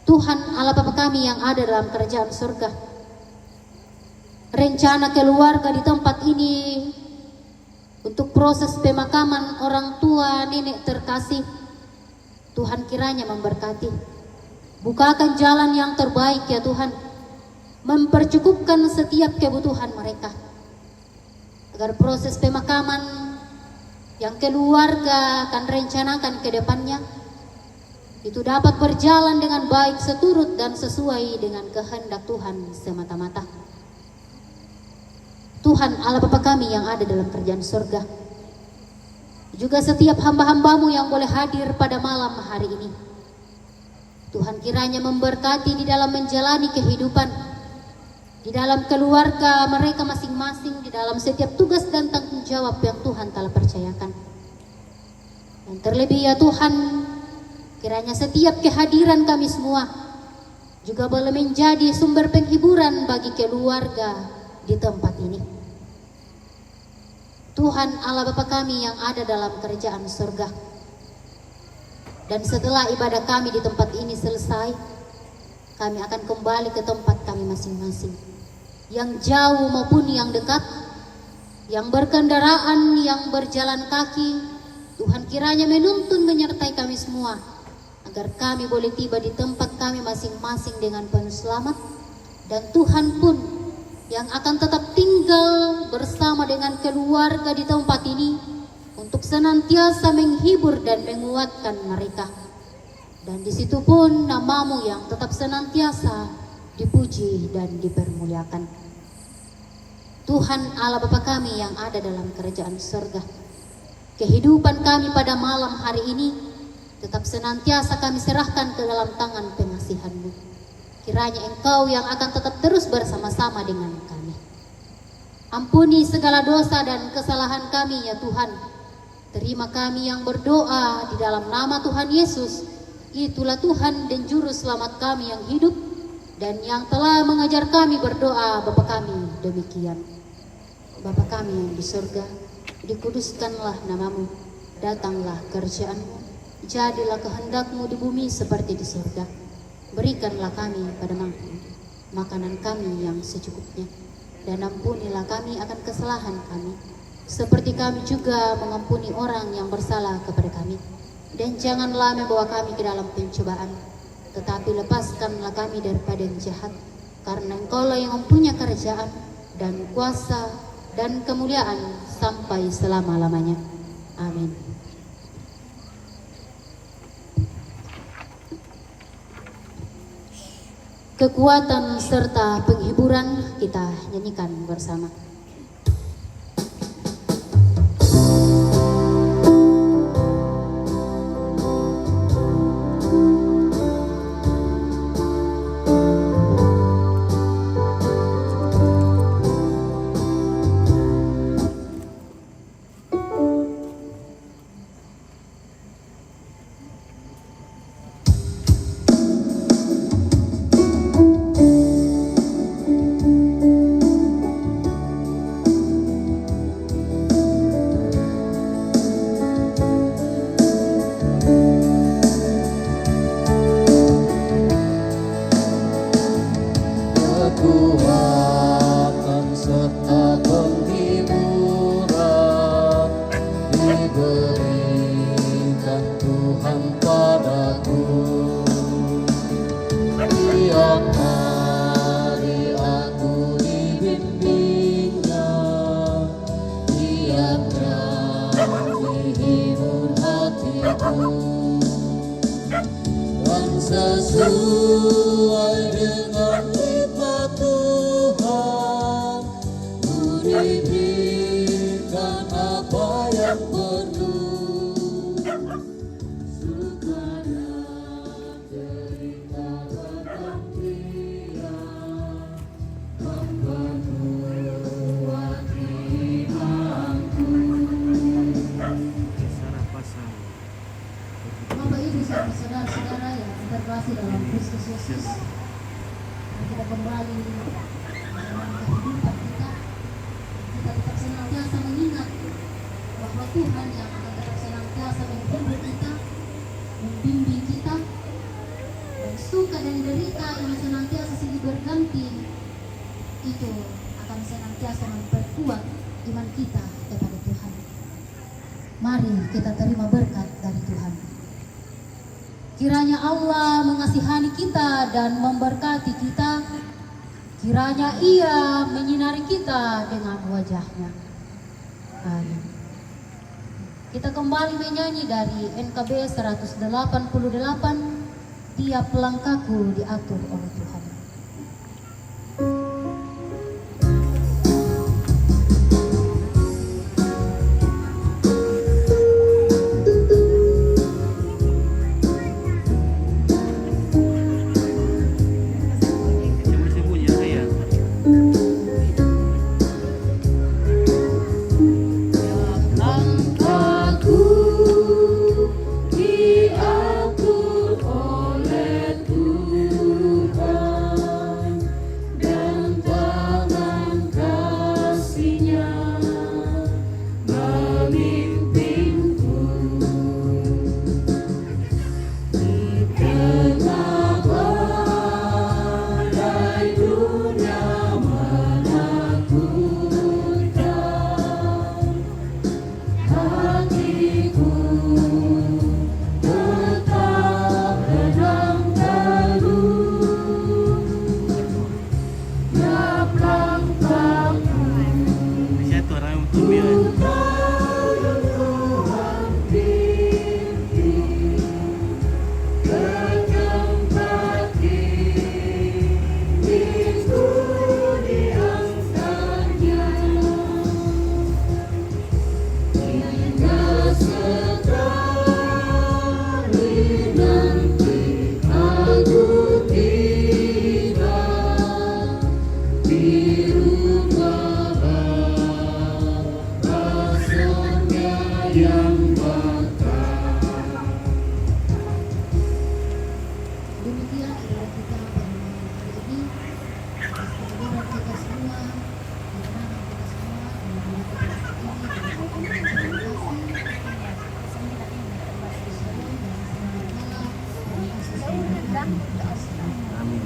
Tuhan Allah Bapa kami yang ada dalam kerajaan surga, rencana keluarga di tempat ini untuk proses pemakaman orang tua nenek terkasih, Tuhan kiranya memberkati. Bukakan jalan yang terbaik ya Tuhan, mempercukupkan setiap kebutuhan mereka, agar proses pemakaman yang keluarga akan rencanakan ke depannya itu dapat berjalan dengan baik, seturut dan sesuai dengan kehendak Tuhan semata-mata. Tuhan Allah Bapa kami yang ada dalam kerajaan surga, juga setiap hamba-hambamu yang boleh hadir pada malam hari ini, Tuhan kiranya memberkati di dalam menjalani kehidupan, di dalam keluarga mereka masing-masing, di dalam setiap tugas dan tanggung jawab yang Tuhan telah percayakan. Dan terlebih ya Tuhan, kiranya setiap kehadiran kami semua juga boleh menjadi sumber penghiburan bagi keluarga di tempat ini. Tuhan Allah Bapa kami yang ada dalam kerajaan surga, dan setelah ibadah kami di tempat ini selesai, kami akan kembali ke tempat kami masing-masing, yang jauh maupun yang dekat, yang berkendaraan, yang berjalan kaki. Tuhan kiranya menuntun menyertai kami semua, agar kami boleh tiba di tempat kami masing-masing dengan penuh selamat. Dan Tuhan pun yang akan tetap tinggal bersama dengan keluarga di tempat ini untuk senantiasa menghibur dan menguatkan mereka. Dan di situ pun namamu yang tetap senantiasa dipuji dan dipermuliakan. Tuhan Allah Bapa kami yang ada dalam kerajaan surga, kehidupan kami pada malam hari ini tetap senantiasa kami serahkan ke dalam tangan pengasihan-Mu. Kiranya Engkau yang akan tetap terus bersama-sama dengan kami. Ampuni segala dosa dan kesalahan kami ya Tuhan. Terima kami yang berdoa di dalam nama Tuhan Yesus. Itulah Tuhan dan Juru Selamat kami yang hidup dan yang telah mengajar kami berdoa. Bapa kami demikian. Bapa kami yang di surga, dikuduskanlah namamu, datanglah kerajaan-Mu, jadilah kehendak-Mu di bumi seperti di surga. Berikanlah kami pada makanan kami yang secukupnya, dan ampunilah kami akan kesalahan kami, seperti kami juga mengampuni orang yang bersalah kepada kami. Dan janganlah membawa kami ke dalam pencobaan, tetapi lepaskanlah kami daripada yang jahat, karena Engkaulah yang mempunyai kerajaan dan kuasa dan kemuliaan sampai selama-lamanya. Amin. Kekuatan serta penghiburan kita nyanyikan bersama. Kekuatan serta penghiburan diberikan Tuhan padaku. Tiap hari aku dibimbingnya, tiap janji hibur hatiku, dan sesuai dengan hikmat Tuhan, ku diberikan apa yang perlu. Suka dan derita bergantian, memperkuat imanku. Sarah pasang. Bapak Ibu serta saudara-saudara yang terkasih dalam Kristus Yesus, kita kembali dalam kehidupan kita tetap senantiasa mengingat bahwa Tuhan yang akan tetap senantiasa menghibur kita, membimbing kita, dan suka dan derita yang senantiasa silih berganti itu akan senantiasa memperkuat iman kita kepada Tuhan. Mari kita terima berkat dari Tuhan. Kiranya Allah mengasihani kita dan memberkati kita. Kiranya Ia menyinari kita dengan wajah-Nya. Amin. Kita kembali menyanyi dari NKB 188, Tiap langkahku diatur oleh Tuhan. Masih punya saya. Langkahku diatur oleh Tuhan, dan tangan kasih-Nya memimpinku. Di tengah badai dunia menakutkan, hatiku tetap tenang teduh. Tiap langkahku Bisa tuh orang yang betul tahu Tuhan pimpin ke tempat diriku diangkatnya. Hingga sekali nanti aku tiba di rumah Bapa surga yang bakal. Demikian adalah kita pada malam hari ini. Kemudian kita semua, kemenangan kita semua, Amin.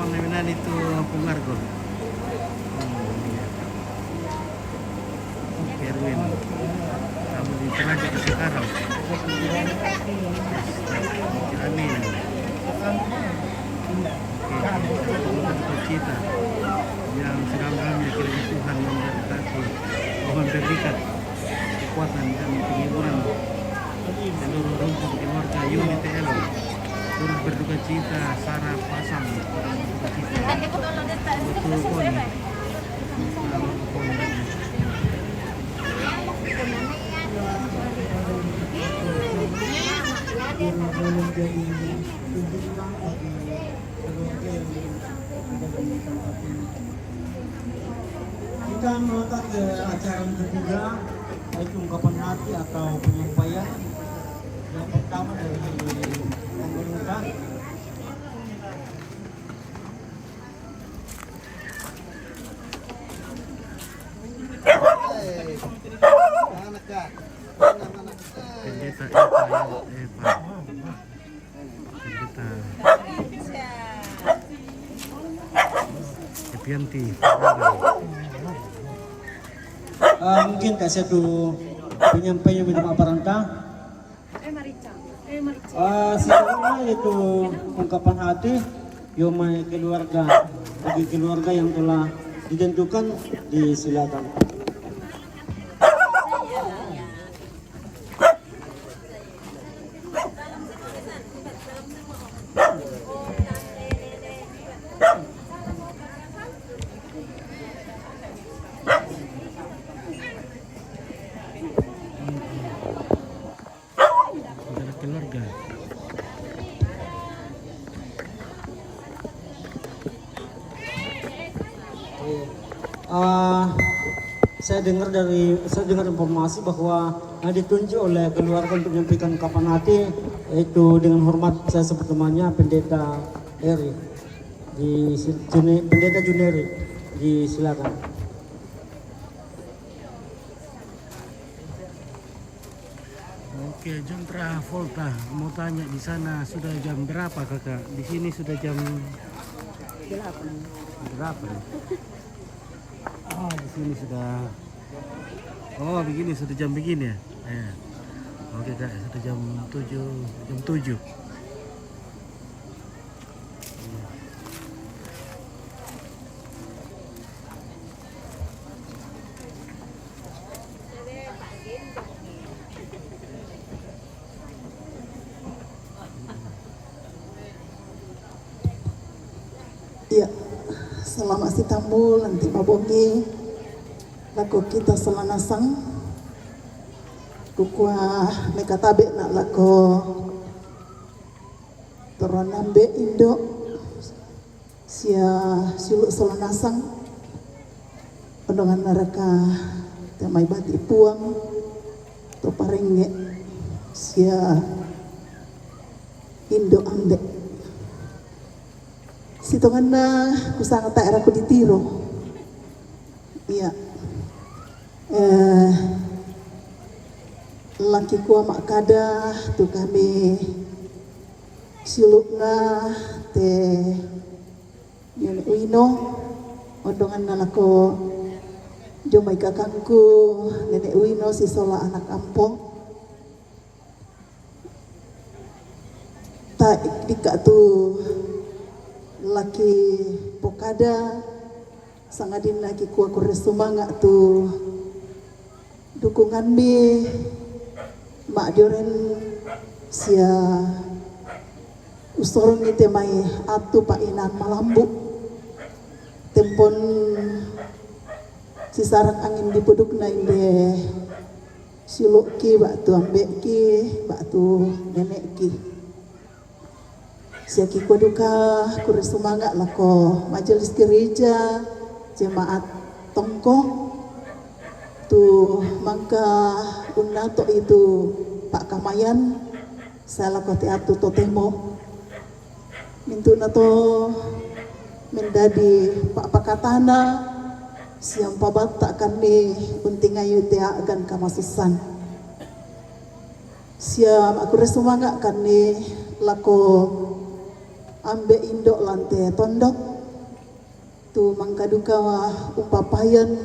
Pangaminan itu Lampung Argo. Erwin. Kamu di Teraja ke sekarang. Amin. Oke, cita yang sedalam-dalamnya kiranya Tuhan memberkati, Tuhan berikan kekuatan dan penghiburan seluruh rumpun keluarga unit TL. Turut berduka cita Sarah Pasang, berduka cita betul Koni, belum jadi tunjukkan bagi keluarga yang kita melangkah ke acara yang ketiga, yaitu ungkapan hati atau penyampaian yang pertama dari pemerintah. Pendeta Eva, Pendeta Epianti. Mungkin kasih satu penyampaian minta perintah. Sebelumnya itu ungkapan hati Yomai keluarga, bagi keluarga yang telah ditentukan disilakan. Saudara keluarga. Saya dengar informasi bahwa ditunjuk oleh keluarga untuk menyampaikan ungkapan hati, yaitu dengan hormat saya sebut namanya Pendeta Eri Pendeta Juneri, disilakan. Oke, John Travolta mau tanya di sana sudah jam berapa kakak? Di sini sudah jam 8. Oh, di sini sudah. Oh, begini sudah jam begini ya. Oke kak, sudah jam 7. Ya, selamat si tamu nanti mabongi laku kita selanasang kukua mekatabe nak lako toronambe indo sia siluk selanasang pendongan mereka temai bati puang to parenge sia indo ambek sitongan na kusang tak era ko ditiro. Iya. Laki ko mak kada tu kami siluk na te Nenek Wino odongan na lako jomai kakangku Nenek Wino si sola anak kampung. Tak dika tu laki pokada sangadin laki kuah kores sumangak tu dukungan mi mak dioren sia usorong ni temai atu pak inan malambu tempon si sarak angin dipuduk na inde siluk ki bak tu ambek ki bak tu nenek ki siaki ko duka kures semangat lako majelis gereja jemaat tongko tu mangka unato itu Pak Kamayan saya lako teatu totemo mintu nato mendadi Pak Pakatana siang pabat takkan ni unting ayu tea agan kamasusan siam aku resumangat kan ni lako ambe indok lante tondok tu mangkaduka umpapayan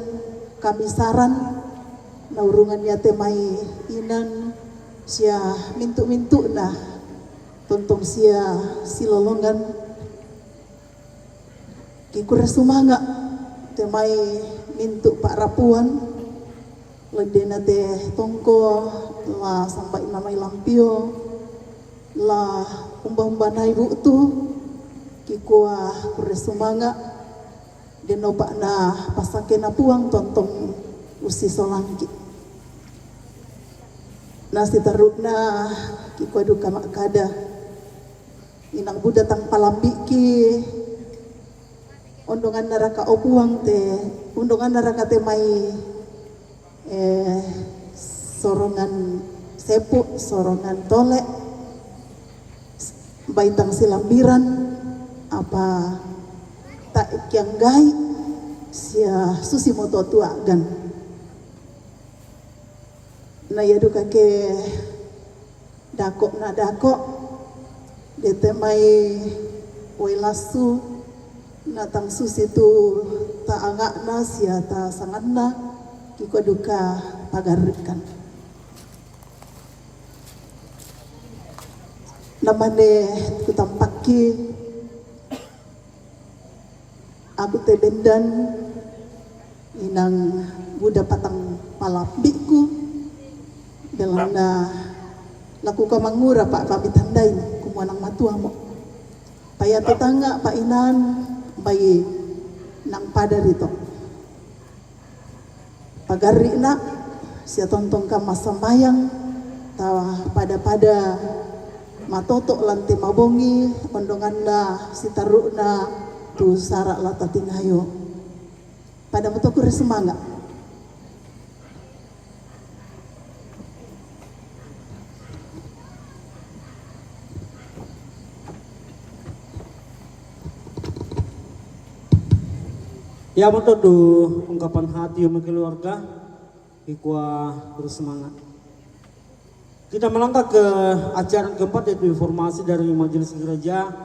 kami saran naurungan ya temai inan sia mintu-mintu nah tontong sia silolongan kikura sumanga temai mintu Pak Rapuan ledena teh tongko la sampai namai lampio la umba-umba naibu tu kikua kure sumanga denopak na pasake na puang tontong usi solangki nasi taruk na kikua duka makada inang buda tang palambiki ondongan naraka opuang te undongan naraka te mai sorongan sepu sorongan tolek baitang silambiran apa tak yang gai sia susi moto tua gan na yadu kake dakok na dakok detemai wailasu natang susi tu ta angak na sia ta sangat na kiko duka pagarikan namane kutampaki aku te bendan inang buda patang palapikku dalam na laku ka mangura Pak kami tandain kumuanang matua mo paya tetangga Pak Inan bayi nang pada rito pagari na sia tontong ka masambayang tawa pada matoto lanti mabongi ondongan na sitaru na tu sarak lata tingayo pada matoku semangat ya betul tu ungkapan hati sama keluarga ikwa bersemangat. Kita melangkah ke acara keempat yaitu informasi dari majelis gereja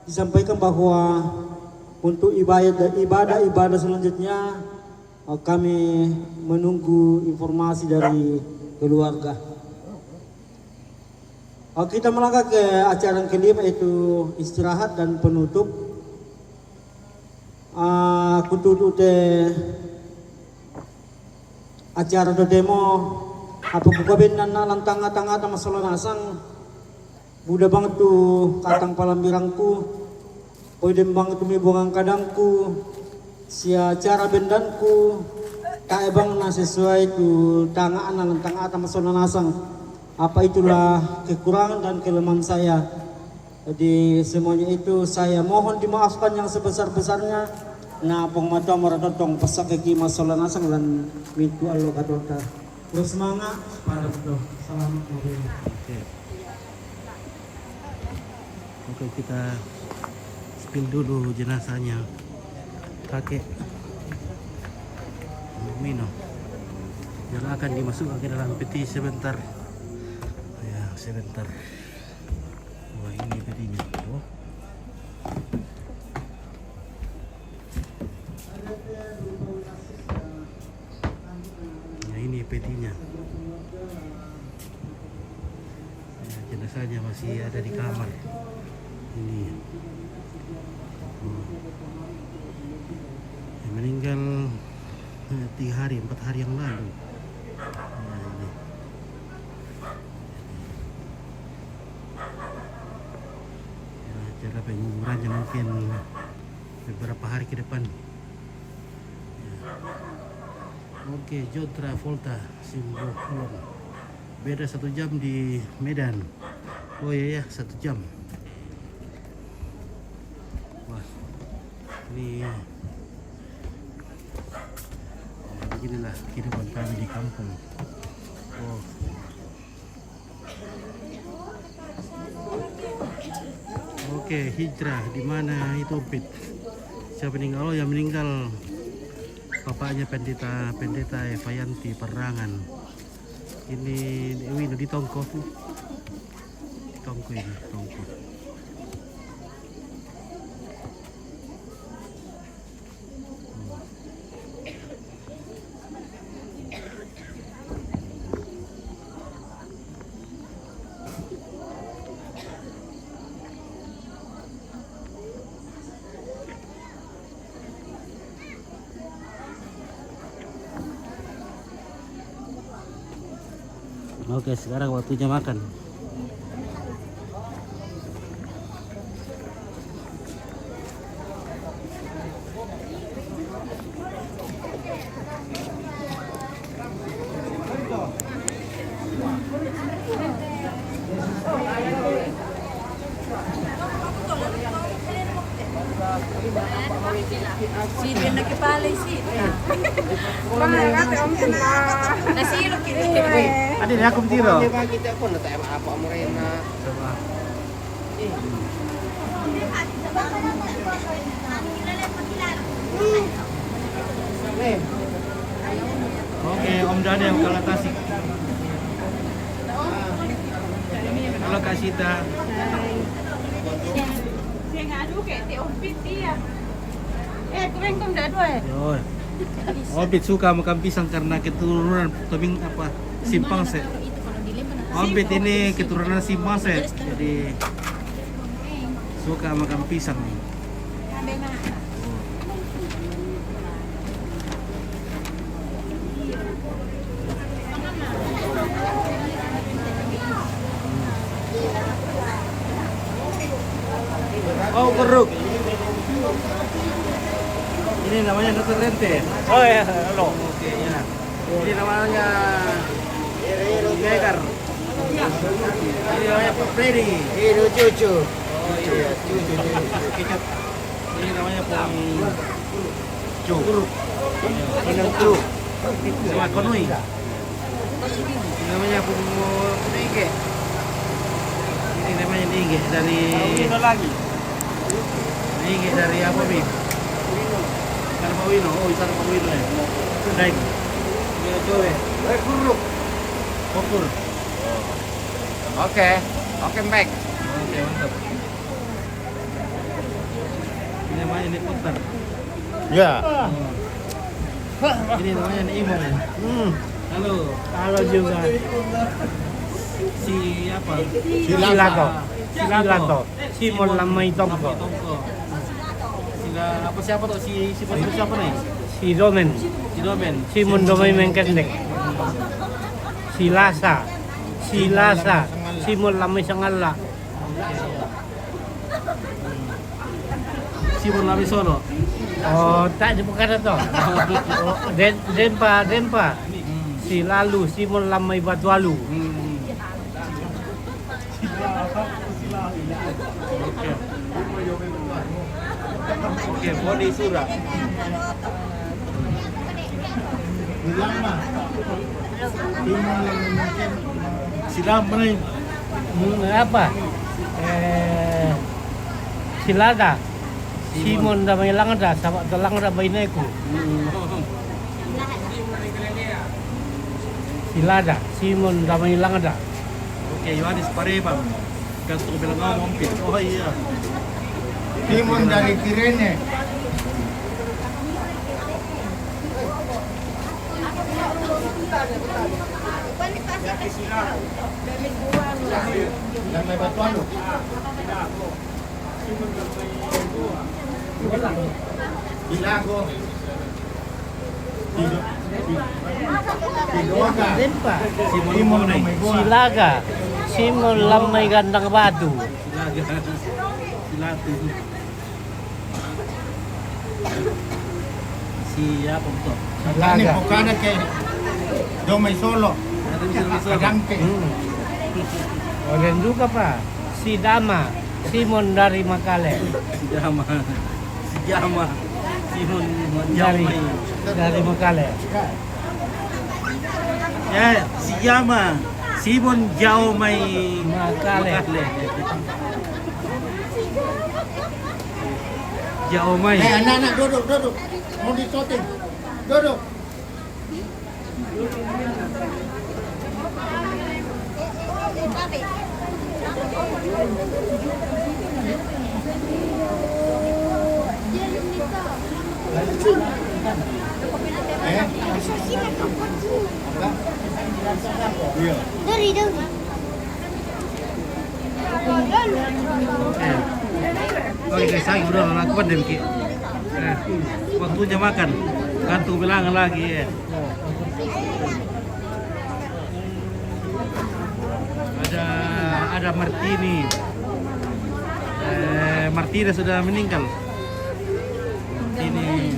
disampaikan bahwa untuk ibadah selanjutnya kami menunggu informasi dari keluarga. Kita melangkah ke acara yang kelima yaitu istirahat dan penutup. Kututu acara demo apa buka benan lantang tanga masalah nasang buda banget tuh katang palambirangku poidem banget tuh mibongang kadangku sia cara bendanku tak bang na sesuai tuh tangaan lantang masalah nasang apa itulah kekurangan dan kelemahan saya. Jadi semuanya itu saya mohon dimaafkan yang sebesar-besarnya. Nah, pengmata maradotong pasak kaki masalah nasang dan mintu Allah kadota. Terus semangat para betul. Selamat hari. Oke, kita spill dulu jenazahnya. Kakek Mino yang akan dimasukkan ke dalam peti sebentar. Ya, sebentar. Wah, ini petinya. Oh. Ya, ini petinya. Ya, jenazahnya masih ada di kamar. Ini. Yang meninggal 4 hari yang lalu. Ya, ini. Cara penguburannya mungkin beberapa hari ke depan. Ya. Oke, John Travolta, Simbol Kulon. Beda 1 jam di Medan. Oh iya ya, 1 jam. Wah, ini ya, beginilah kehidupan kami di kampung. Oh. Oke, hijrah di mana itu Pit? Siapa meninggal? Oh, yang meninggal bapaknya pendeta Evayanti Perangan. Ini di Tongko tuh. Tongko ini, Tongko. Oke, sekarang waktunya makan. Si din nakipalay si. Nasilo kini. Ada ni aku tiro. Oke, Om Daniel kalau Tasik. Halo Kak Sita. Saya ngadu kayak te ompit dia. Kurang kau dah dua. Yo. Ombit suka makan pisang karena keturunan tobing apa? Simpang se. Ombit ini keturunan simpang se. Jadi suka makan pisang nih. Oh, keruk. Ini namanya nasi rente. Oh ya, halo. Oke, ya. Ini namanya Gegar. Ini namanya Freddy. Ini cucu. Oh iya, kecap. Ini namanya pong curug. Ini cu. Sama konoi. Ini namanya pong nige. Ini namanya nige dari lagi. nige dari apa Bib? Sarpawino. Oh, Sarpawino ya. Baik. Ya, coba. Kuruk. Kokur. Oke, back. Oke, mantap. Ini namanya ini putar. Ya. Ini namanya ini Imong. Halo. Halo juga. Si apa? Silato. Simon Lamay Tongko. Sila apa siapa tuh si penulis siapa nih? Si Domen. Si Domen. Simon Domay Mengkendek. Silasa. Simon Lamay Sangala. Simon Lami Solo. Oh, tak bukan itu. Oh, Dempa. Si Lalu, Simon Lamay Batualu. Oke, Boni Sura. Silam nih. Apa? Silada. Simon damay langada, sama langada bainaiku. Silada, Simon damay langada. Oke, Yohanes Parebang. Gantung bilang ngompit. Oh iya. Simon dari Tirene. Damay Batualu. Ilago. Dempa. Simon Silaga. Simon Lamay Gandang Batu. Silatu. Siapa tuh? Silaga. Bukan ke Domay Solo, Ada bisa bisa. Kadangke. Orang juga Pak. Si Dama. Simon dari Makale. Sijama. Simon Dari Jamai. dari Makale. Ya, Sijama. Simon Jaumai Makale. Jaumai. Anak-anak duduk. Mau disoting. Duduk. Dari. Oke guys, saya udah lakukan demi. Waktunya makan. Gantung bilangan lagi ya. ada Martini. Martina sudah meninggal. Ini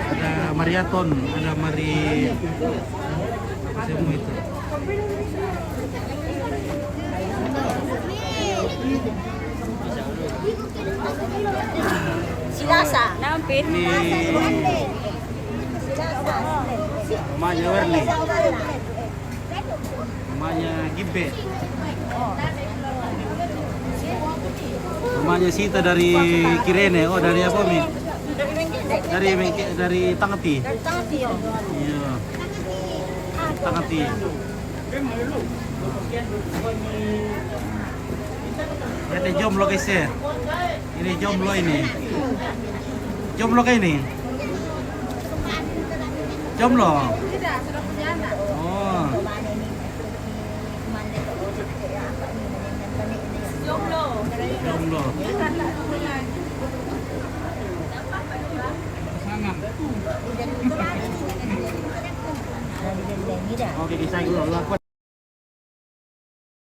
ada Mariaton, ada Mari apa semua itu. Silasa. Nampin. Ini mamanya Werli, mamanya Gibbe, mamanya Sita dari Kirene. Oh, dari apa Mi? Dari Tangati. Iya. Tangati. Ini jomblo guys ya. Ini jomblo ini. Jomblo kayak ini. Jomblo. Oh. Jomblo. Oke, kisah dulu.